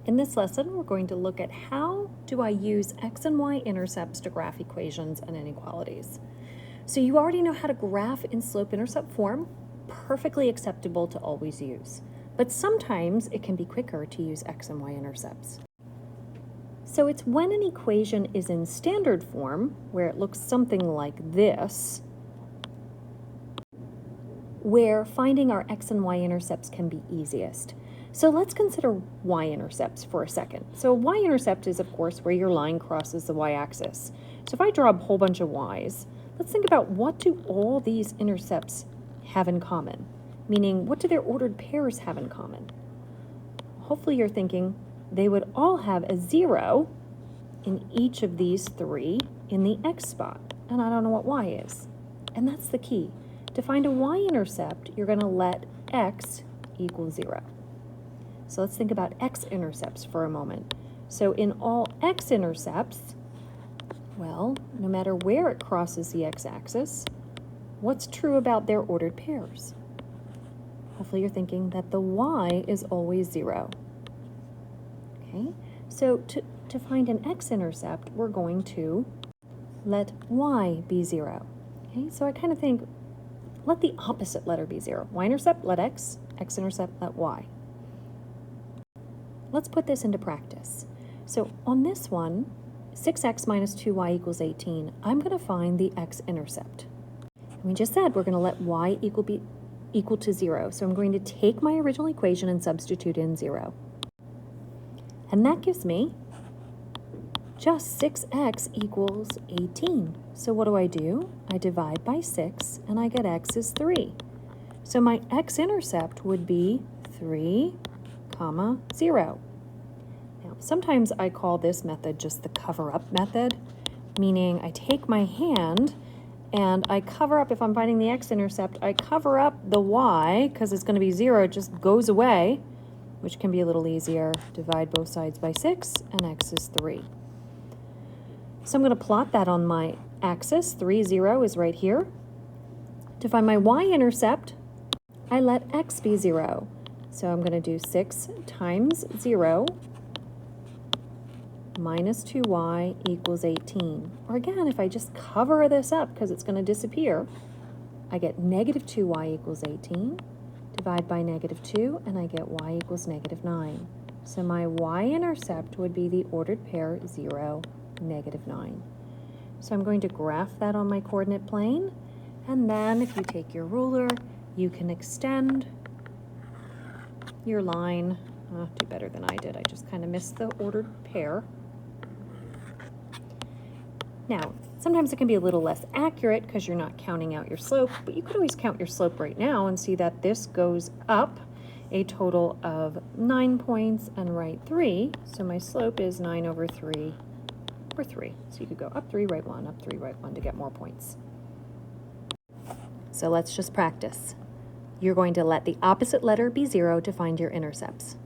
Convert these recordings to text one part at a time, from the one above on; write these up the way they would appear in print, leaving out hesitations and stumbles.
In this lesson, we're going to look at how do I use x and y intercepts to graph equations and inequalities. So you already know how to graph in slope-intercept form, perfectly acceptable to always use. But sometimes it can be quicker to use x and y intercepts. So it's when an equation is in standard form, where it looks something like this, where finding our x and y intercepts can be easiest. So let's consider y-intercepts for a second. So a y-intercept is, of course, where your line crosses the y-axis. So if I draw a whole bunch of y's, let's think about what do all these intercepts have in common? Meaning, what do their ordered pairs have in common? Hopefully you're thinking they would all have a 0 in each of these three in the x spot. And I don't know what y is. And that's the key. To find a y-intercept, you're going to let x equal 0. So let's think about x-intercepts for a moment. So in all x-intercepts, well, no matter where it crosses the x-axis, what's true about their ordered pairs? Hopefully you're thinking that the y is always 0. Okay, so to find an x-intercept, we're going to let y be 0. Okay, so I kind of think, let the opposite letter be 0. Y-intercept, let x, x-intercept, let y. Let's put this into practice. So on this one, 6x minus 2y equals 18, I'm going to find the x-intercept. We just said we're going to let y equal to 0. So I'm going to take my original equation and substitute in 0. And that gives me just 6x equals 18. So what do? I divide by 6, and I get x is 3. So my x-intercept would be 3, 0. Now, sometimes I call this method just the cover-up method, meaning I take my hand and I cover up, if I'm finding the x-intercept, I cover up the y, because it's going to be 0, it just goes away, which can be a little easier. Divide both sides by 6, and x is 3. So I'm going to plot that on my axis. 3, 0 is right here. To find my y-intercept, I let x be 0. So I'm going to do 6 times 0 minus 2y equals 18. Or again, if I just cover this up because it's going to disappear, I get negative 2y equals 18. Divide by negative 2, and I get y equals negative 9. So my y-intercept would be the ordered pair 0, negative 9. So I'm going to graph that on my coordinate plane, and then if you take your ruler, you can extend your line. Do better than I did. I just kind of missed the ordered pair. Now, sometimes it can be a little less accurate because you're not counting out your slope, but you could always count your slope right now and see that this goes up a total of 9 points and right 3. So my slope is 9 over 3, or 3. So you could go up 3, right 1, up 3, right 1 to get more points. So let's just practice. You're going to let the opposite letter be 0 to find your intercepts.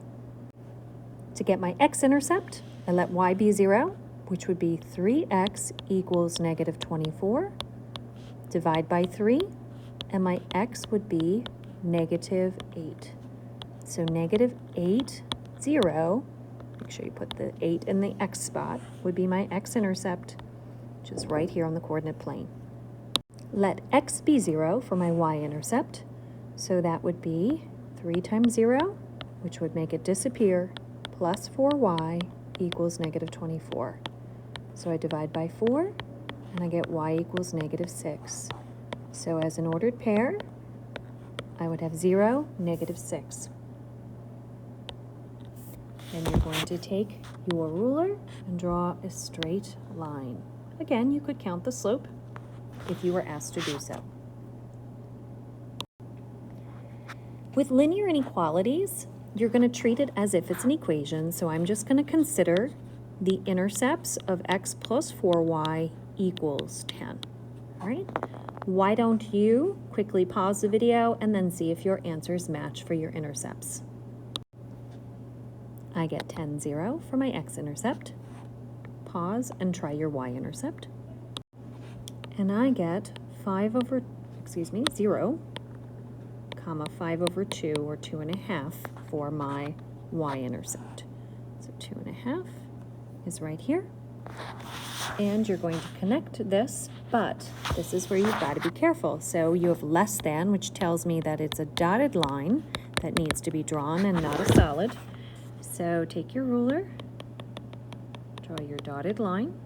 To get my x-intercept, I let y be 0, which would be 3x equals negative 24. Divide by 3, and my x would be negative 8. So negative 8, 0, make sure you put the 8 in the x spot, would be my x-intercept, which is right here on the coordinate plane. Let x be 0 for my y-intercept. So that would be 3 times 0, which would make it disappear, plus 4y equals negative 24. So I divide by 4, and I get y equals negative 6. So as an ordered pair, I would have 0, negative 6. Then you're going to take your ruler and draw a straight line. Again, you could count the slope if you were asked to do so. With linear inequalities, you're going to treat it as if it's an equation, so I'm just going to consider the intercepts of x plus 4y equals 10. All right? Why don't you quickly pause the video and then see if your answers match for your intercepts? I get 10, 0 for my x-intercept. Pause and try your y-intercept. And I get 0, 5 over 2, or 2.5 for my y-intercept. So 2.5 is right here. And you're going to connect this, but this is where you've got to be careful. So you have less than, which tells me that it's a dotted line that needs to be drawn and not a solid. So take your ruler, draw your dotted line.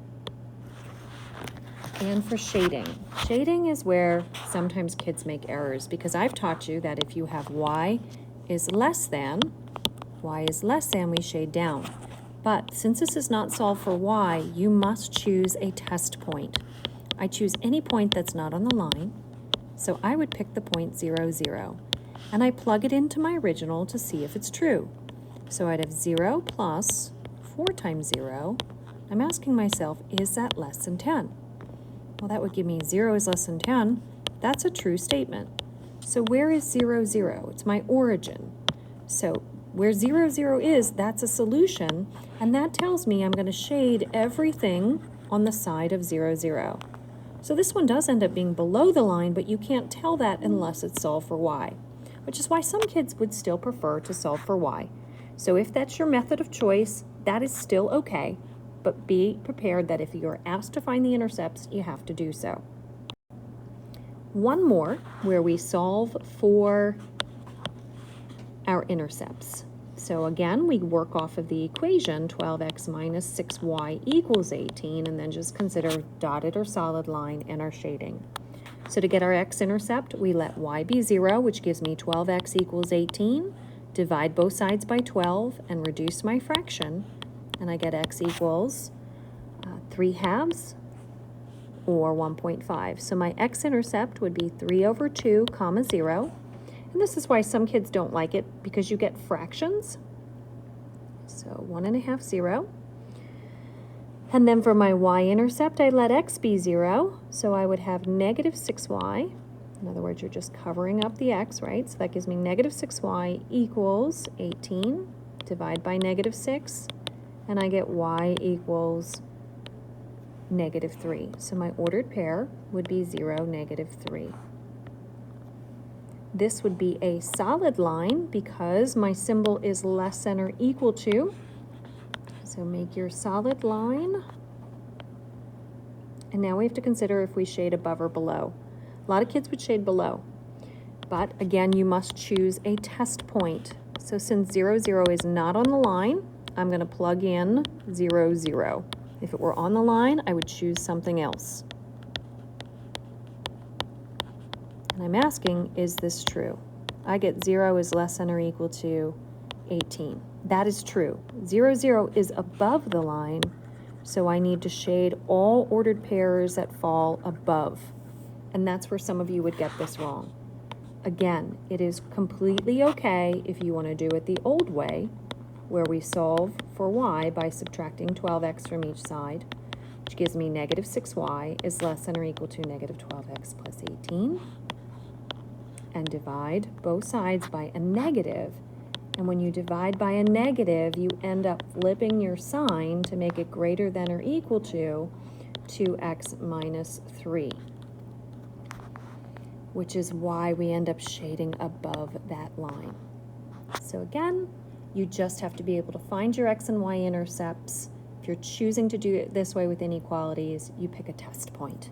And for shading, shading is where sometimes kids make errors, because I've taught you that if you have y is less than, we shade down. But since this is not solved for y, you must choose a test point. I choose any point that's not on the line, so I would pick the point 0, 0. And I plug it into my original to see if it's true. So I'd have 0 plus 4 times 0. I'm asking myself, is that less than 10? Well, that would give me 0 is less than 10. That's a true statement. So where is 0, 0? It's my origin. So where 0, 0 is, that's a solution, and that tells me I'm going to shade everything on the side of 0, 0. So this one does end up being below the line, but you can't tell that unless it's solved for y, which is why some kids would still prefer to solve for y. So if that's your method of choice, that is still okay, but be prepared that if you're asked to find the intercepts, you have to do so. One more where we solve for our intercepts. So again, we work off of the equation 12x minus 6y equals 18, and then just consider dotted or solid line and our shading. So to get our x-intercept, we let y be 0, which gives me 12x equals 18, divide both sides by 12, and reduce my fraction, and I get x equals 3 halves, or 1.5. So my x-intercept would be 3 over 2, comma 0. And this is why some kids don't like it, because you get fractions. So 1.5, 0. And then for my y-intercept, I let x be 0. So I would have negative 6y. In other words, you're just covering up the x, right? So that gives me negative 6y equals 18. Divide by negative 6. And I get y equals negative 3. So my ordered pair would be 0, negative 3. This would be a solid line because my symbol is less than or equal to. So make your solid line. And now we have to consider if we shade above or below. A lot of kids would shade below. But again, you must choose a test point. So since 0, 0 is not on the line, I'm going to plug in 0, 0. If it were on the line, I would choose something else. And I'm asking, is this true? I get 0 is less than or equal to 18. That is true. 0, 0 is above the line, so I need to shade all ordered pairs that fall above. And that's where some of you would get this wrong. Again, it is completely okay if you want to do it the old way, where we solve for y by subtracting 12x from each side, which gives me negative 6y is less than or equal to negative 12x plus 18. And divide both sides by a negative. And when you divide by a negative, you end up flipping your sign to make it greater than or equal to 2x minus 3, which is why we end up shading above that line. So again, you just have to be able to find your x and y intercepts. If you're choosing to do it this way with inequalities, you pick a test point.